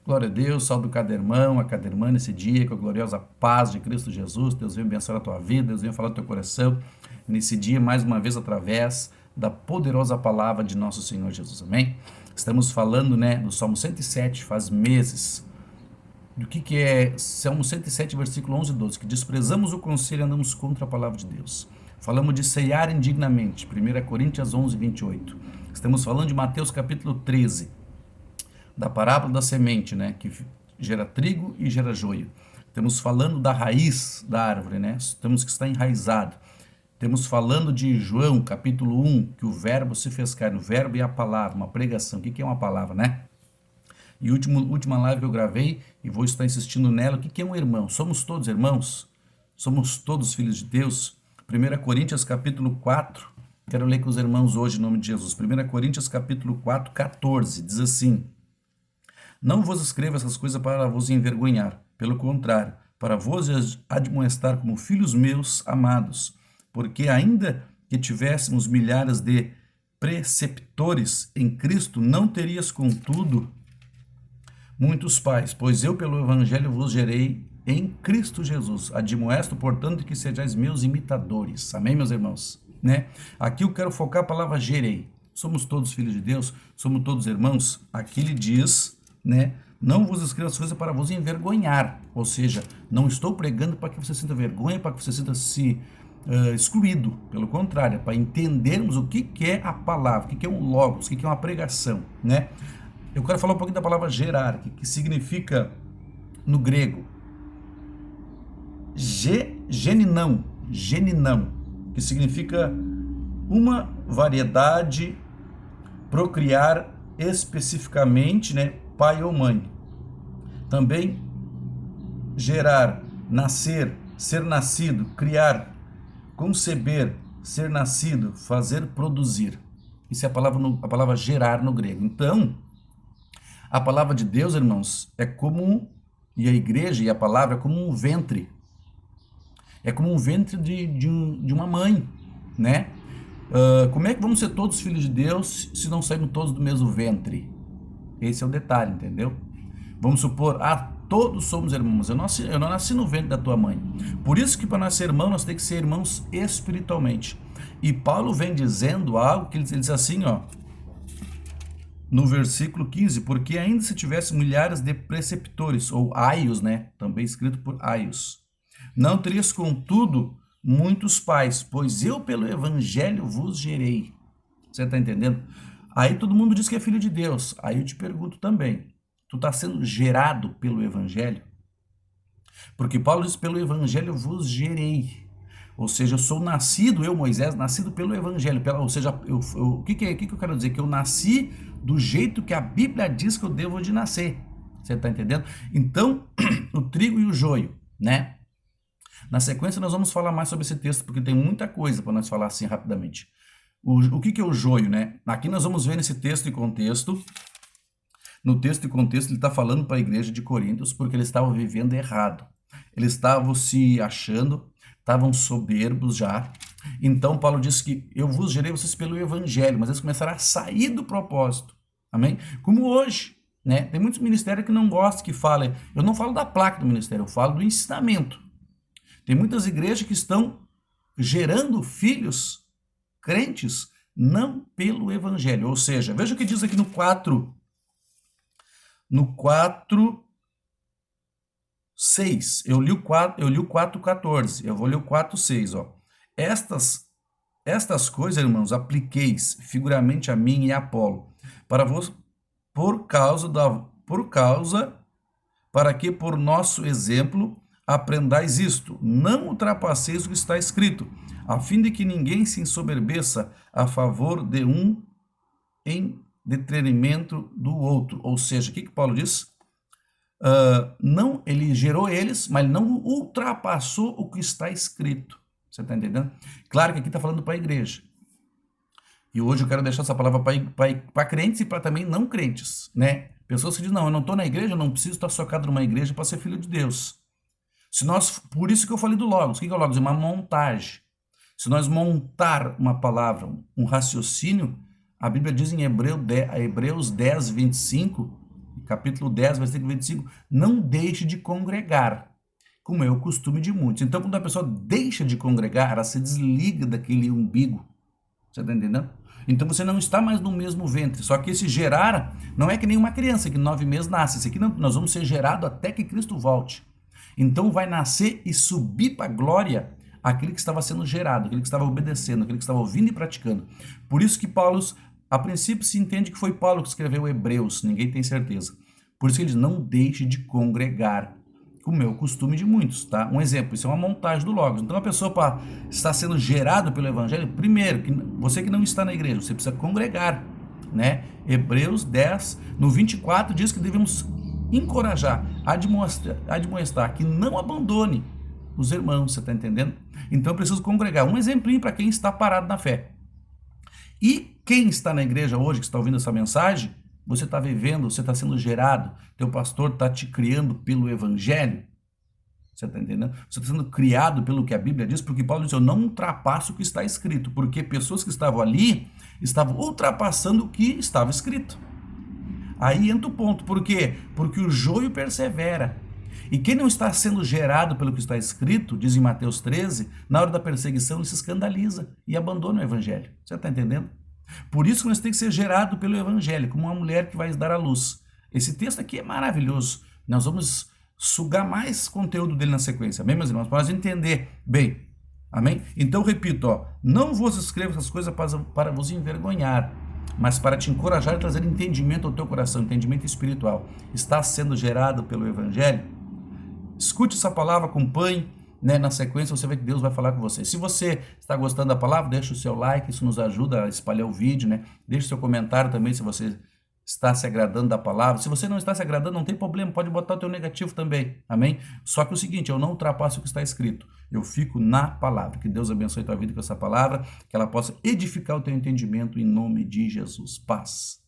Glória a Deus, salve cada irmão, a cada irmã nesse dia, com a gloriosa paz de Cristo Jesus. Deus venha abençoar a tua vida, Deus venha falar do teu coração, nesse dia, mais uma vez, através da poderosa palavra de nosso Senhor Jesus, amém? Estamos falando, do Salmo 107, faz meses, do que é Salmo 107, versículo 11 e 12, que desprezamos o conselho e andamos contra a palavra de Deus. Falamos de ceiar indignamente, 1 Coríntios 11, 28. Estamos falando de Mateus capítulo 13, da parábola da semente, que gera trigo e gera joio. Estamos falando da raiz da árvore, Temos que estar enraizado. Temos falando de João, capítulo 1, que o verbo se fez carne, o verbo e a palavra, uma pregação. O que é uma palavra, E última live que eu gravei, e vou estar insistindo nela, o que é um irmão? Somos todos irmãos? Somos todos filhos de Deus? 1 Coríntios capítulo 4, quero ler com os irmãos hoje em nome de Jesus. 1 Coríntios capítulo 4, 14, diz assim: não vos escrevo essas coisas para vos envergonhar, pelo contrário, para vos admoestar como filhos meus amados, porque ainda que tivéssemos milhares de preceptores em Cristo, não terias, contudo, muitos pais, pois eu pelo Evangelho vos gerei em Cristo Jesus. Admoesto, portanto, que sejais meus imitadores. Amém, meus irmãos? Aqui eu quero focar a palavra gerei. Somos todos filhos de Deus, somos todos irmãos. Aqui ele diz, não vos escrevo as coisas para vos envergonhar. Ou seja, não estou pregando para que você sinta vergonha, para que você sinta-se excluído. Pelo contrário, para entendermos o que é a palavra, o que é um logos, o que é uma pregação, Eu quero falar um pouquinho da palavra gerar, que significa, no grego, geninão, que significa uma variedade, procriar especificamente, pai ou mãe. Também gerar, nascer, ser nascido, criar, conceber, ser nascido, fazer, produzir. Isso é a palavra gerar no grego. Então, a palavra de Deus, irmãos, e a igreja e a palavra é como um ventre. É como um ventre de uma mãe, como é que vamos ser todos filhos de Deus se não saímos todos do mesmo ventre? Esse é o detalhe, entendeu? Vamos supor, todos somos irmãos. Eu não nasci no ventre da tua mãe. Por isso que para nós ser irmãos, nós temos que ser irmãos espiritualmente. E Paulo vem dizendo algo que ele diz assim, no versículo 15, porque ainda se tivesse milhares de preceptores, ou aios, também escrito por aios, não terias, contudo, muitos pais, pois eu pelo evangelho vos gerei. Você está entendendo? Aí todo mundo diz que é filho de Deus. Aí eu te pergunto também, tu está sendo gerado pelo evangelho? Porque Paulo diz, pelo evangelho vos gerei. Ou seja, eu sou nascido, eu, Moisés, nascido pelo evangelho. Ou seja, o que eu quero dizer? Que eu nasci do jeito que a Bíblia diz que eu devo de nascer. Você está entendendo? Então, o trigo e o joio, Na sequência, nós vamos falar mais sobre esse texto, porque tem muita coisa para nós falar assim rapidamente. O que é o joio, Aqui nós vamos ver nesse texto e contexto. No texto e contexto, ele está falando para a igreja de Coríntios, porque eles estavam vivendo errado. Eles estavam se achando, estavam soberbos já. Então, Paulo disse que eu vos gerei vocês pelo evangelho, mas eles começaram a sair do propósito. Amém? Como hoje, Tem muitos ministérios que não gostam, que falam. Eu não falo da placa do ministério, eu falo do ensinamento. Tem muitas igrejas que estão gerando filhos crentes não pelo evangelho. Ou seja, veja o que diz aqui no 4, 6. Eu li o 4, 14. Eu vou ler o 4, 6. Estas coisas, irmãos, apliqueis figuramente a mim e a Apolo, para que por nosso exemplo aprendais isto, não ultrapasseis o que está escrito, a fim de que ninguém se ensoberbeça a favor de um em detrimento do outro. Ou seja, o que Paulo diz? Não, ele gerou eles, mas não ultrapassou o que está escrito. Você está entendendo? Claro que aqui está falando para a igreja. E hoje eu quero deixar essa palavra para crentes e para também não crentes, Pessoas que dizem, não, eu não estou na igreja, eu não preciso estar socado numa igreja para ser filho de Deus. Por isso que eu falei do Logos. O que é o Logos? É uma montagem. Se nós montar uma palavra, um raciocínio, a Bíblia diz em Hebreus 10, 25, capítulo 10, versículo 25, não deixe de congregar, como é o costume de muitos. Então, quando a pessoa deixa de congregar, ela se desliga daquele umbigo. Você está entendendo? Então você não está mais no mesmo ventre. Só que esse gerar não é que nem uma criança que 9 meses nasce. Esse aqui não, nós vamos ser gerados até que Cristo volte. Então vai nascer e subir para a glória aquele que estava sendo gerado, aquele que estava obedecendo, aquele que estava ouvindo e praticando. Por isso que Paulo, a princípio se entende que foi Paulo que escreveu Hebreus, ninguém tem certeza. Por isso que ele diz, não deixe de congregar, como é o costume de muitos, tá? Um exemplo, isso é uma montagem do Logos. Então a pessoa para estar sendo gerado pelo Evangelho, primeiro, você que não está na igreja, você precisa congregar, né? Hebreus 10, no 24 diz que devemos encorajar, admoestar que não abandone os irmãos, você está entendendo? Então eu preciso congregar. Um exemplinho para quem está parado na fé. E quem está na igreja hoje, que está ouvindo essa mensagem, você está vivendo, você está sendo gerado, teu pastor está te criando pelo Evangelho, você está entendendo? Você está sendo criado pelo que a Bíblia diz, porque Paulo diz, eu não ultrapasso o que está escrito, porque pessoas que estavam ali, estavam ultrapassando o que estava escrito. Aí entra o ponto, por quê? Porque o joio persevera. E quem não está sendo gerado pelo que está escrito, diz em Mateus 13, na hora da perseguição ele se escandaliza e abandona o Evangelho. Você está entendendo? Por isso que nós temos que ser gerado pelo Evangelho, como uma mulher que vai dar à luz. Esse texto aqui é maravilhoso. Nós vamos sugar mais conteúdo dele na sequência. Amém, meus irmãos? Para nós entender bem. Amém? Então, repito, ó, não vos escrevo essas coisas para vos envergonhar, mas para te encorajar e trazer entendimento ao teu coração, entendimento espiritual. Está sendo gerado pelo Evangelho? Escute essa palavra, acompanhe, né? Na sequência você vê que Deus vai falar com você. Se você está gostando da palavra, deixa o seu like, isso nos ajuda a espalhar o vídeo, né? Deixa o seu comentário também se você está se agradando da palavra. Se você não está se agradando, não tem problema, pode botar o teu negativo também, amém? Só que é o seguinte, eu não ultrapasso o que está escrito, eu fico na palavra. Que Deus abençoe a tua vida com essa palavra, que ela possa edificar o teu entendimento em nome de Jesus. Paz.